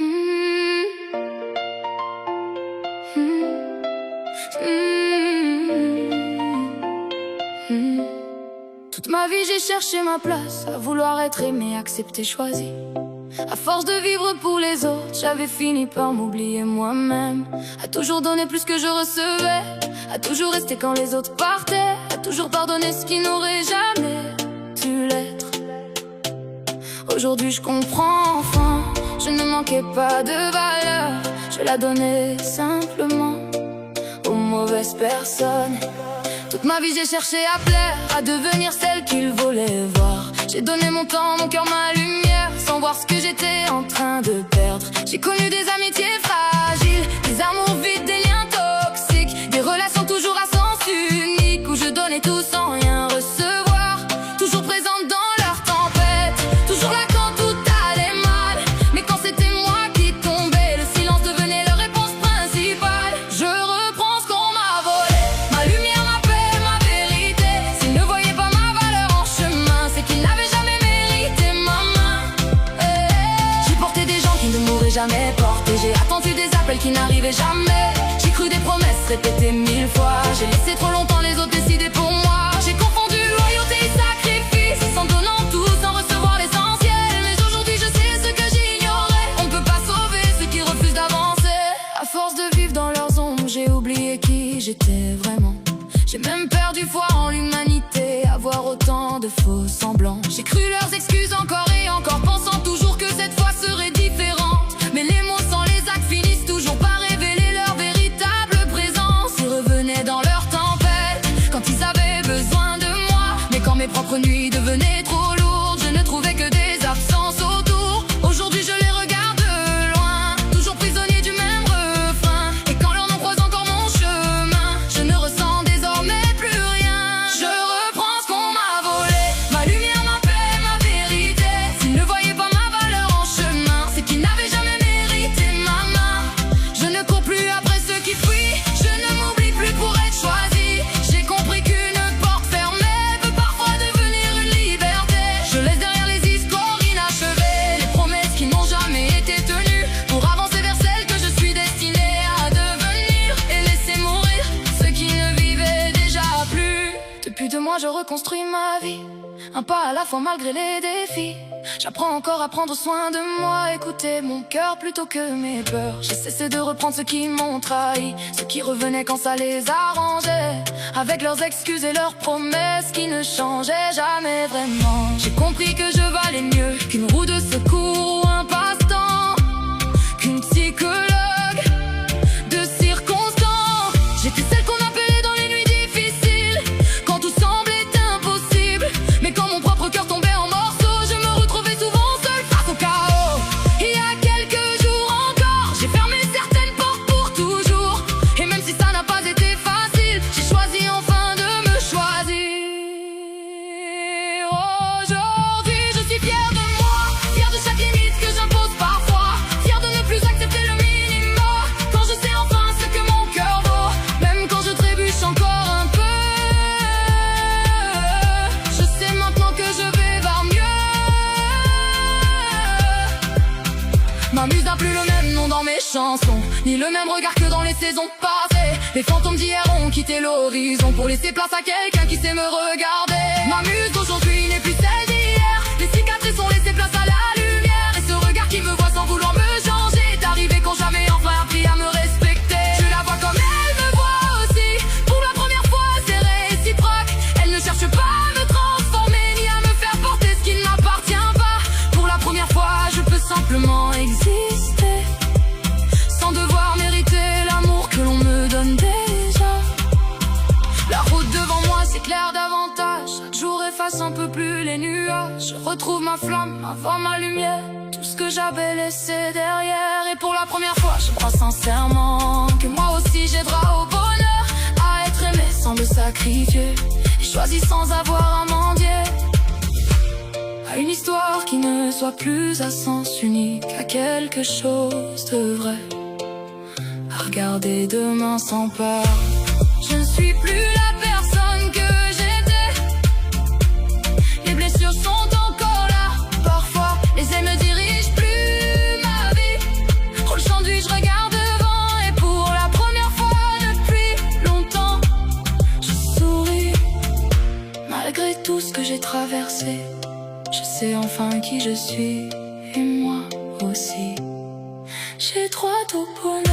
Mm. Mm. Toute ma vie j'ai cherché ma place, à vouloir être aimé, accepté, choisi. À force de vivre pour les autres, j'avais fini par m'oublier moi-même. À toujours donner plus que je recevais, à toujours rester quand les autres partaient, à toujours pardonner ce qui n'aurait jamais dû l'être. Aujourd'hui je comprends enfin, je ne manquais pas de valeur, je la donnais simplement aux mauvaises personnes. Toute ma vie j'ai cherché à plaire, à devenir celle qu'ils voulaient voir. J'ai donné mon temps, mon cœur, ma lumière, sans voir ce que j'étais en train de perdre. J'ai connu des amitiés fragiles, des amours vides, des liens toxiques, des relations toujours à sens unique, où je donnais tout sans rien recevoir. Toujours présente dans leur tempête, toujours là quand tout allait mal. Mais quand c'était moi qui tombais, le silence devenait leur réponse principale. Je reprends ce qu'on m'a volé, ma lumière, ma paix, ma vérité. S'ils ne voyaient pas ma valeur en chemin, c'est qu'ils n'avaient jamais mérité ma main. J'ai porté des gens qui ne m'auraient jamais porté, j'ai attendu des appels qui n'arrivaient jamais. J'ai cru des promesses répétées 1000 fois, j'ai laissé trop longtemps les autres décider pour moi. J'ai confondu loyauté et sacrifice, sans donnant tout, sans recevoir l'essentiel. Mais aujourd'hui je sais ce que j'ignorais, on ne peut pas sauver ceux qui refusent d'avancer. À force de vivre dans leurs ombres, j'ai oublié qui j'étais vraiment. J'ai même perdu foi en l'humanité, avoir autant de faux semblants. J'ai cru leurs excuses encore et encore, pensant toujours que cette fois serait différente. Mais les mots sans les actes finissent toujours par révéler leur véritable présence. Ils revenaient dans leur tempête, quand ils avaient besoin de moi. Mais quand mes propres nuits devenaient trop lourdes, je ne trouvais que des absences autour. Aujourd'hui je les regarde de loin, toujours prisonniers du même refrain. Et quand leur nom croise encore mon chemin, je ne ressens désormais plus rien. Je reprends ce qu'on m'a volé, ma lumière, ma paix, ma vérité. S'ils ne voyaient pas ma valeur en chemin, c'est qu'ils n'avaient jamais mérité ma main. Je ne cours plus après ceux qui fuient, je ne m'oublie plus pour être choisi. J'ai compris qu'une porte fermée peut parfois devenir une liberté. Je laisse derrière les histoires inachevées, les promesses qui n'ont jamais été tenues, pour avancer vers celle que je suis destinée à devenir. Et laisser mourir ceux qui ne vivaient déjà plus. Depuis 2 mois je reconstruis ma vie, un pas à la fois malgré les défis. J'apprends encore à prendre soin de moi, écouter mon cœur plutôt que mes peurs. J'ai cessé de reprendre ceux qui m'ont trahi, ceux qui revenaient quand ça les arrangeait, avec leurs excuses et leurs promesses qui ne changeaient jamais vraiment. J'ai compris que je valais mieux qu'une roue de secours ou un passe-temps, qu'une psychologue de circonstance. J'étais celle qu'on appelait dans les nuits difficiles, quand tout semblait impossible. Mais quand mon propre cœur tombait en morceaux, je me retrouvais souvent seule face au chaos. Il y a quelques jours encore, j'ai fermé certaines portes pour toujours. Et même si ça n'a pas été facile, j'ai choisi enfin de me choisir. Aujourd'hui je suis fière de moi, fière de chaque limite que j'impose parfois, fière de ne plus accepter le minimum, quand je sais enfin ce que mon cœur vaut. Même quand je trébuche encore un peu, je sais maintenant que je vais vers mieux. Ma muse n'a plus le même nom dans mes chansons, ni le même regard que dans les saisons passées. Les fantômes d'hier ont quitté l'horizon pour laisser place à quelqu'un qui sait me regarder. Ma muse d'aujourd'hui n'est plus celle d'hier, les cicatrices ont laissé place à la lumière. Et ce regard qui me voit sans vouloir me changer est arrivé quand jamais enfin appris à me respecter. Je la vois comme elle me voit aussi, pour la première fois c'est réciproque. Elle ne cherche pas à me transformer, ni à me faire porter ce qui ne m'appartient pas. Pour la première fois je peux simplement exister, sans devoir mériter l'amour que l'on me donne déjà. La route devant moi s'éclaire davantage, chaque jour efface un peu plus les nuages. Je retrouve ma flamme, ma voix, ma lumière, tout ce que j'avais laissé derrière. Et pour la première fois je crois sincèrement que moi aussi j'aidera au bonheur, à être aimé sans me sacrifier, et choisi sans avoir à mendier. À une histoire qui ne soit plus à sens unique, à quelque chose de vrai, à regarder demain sans peur. Je ne suis plus la personne que j'étais, les blessures sont encore là. Parfois les ailes me dirigent plus ma vie, tout ce que j'ai traversé, je sais enfin qui je suis, et moi aussi. J'ai droit au bonheur.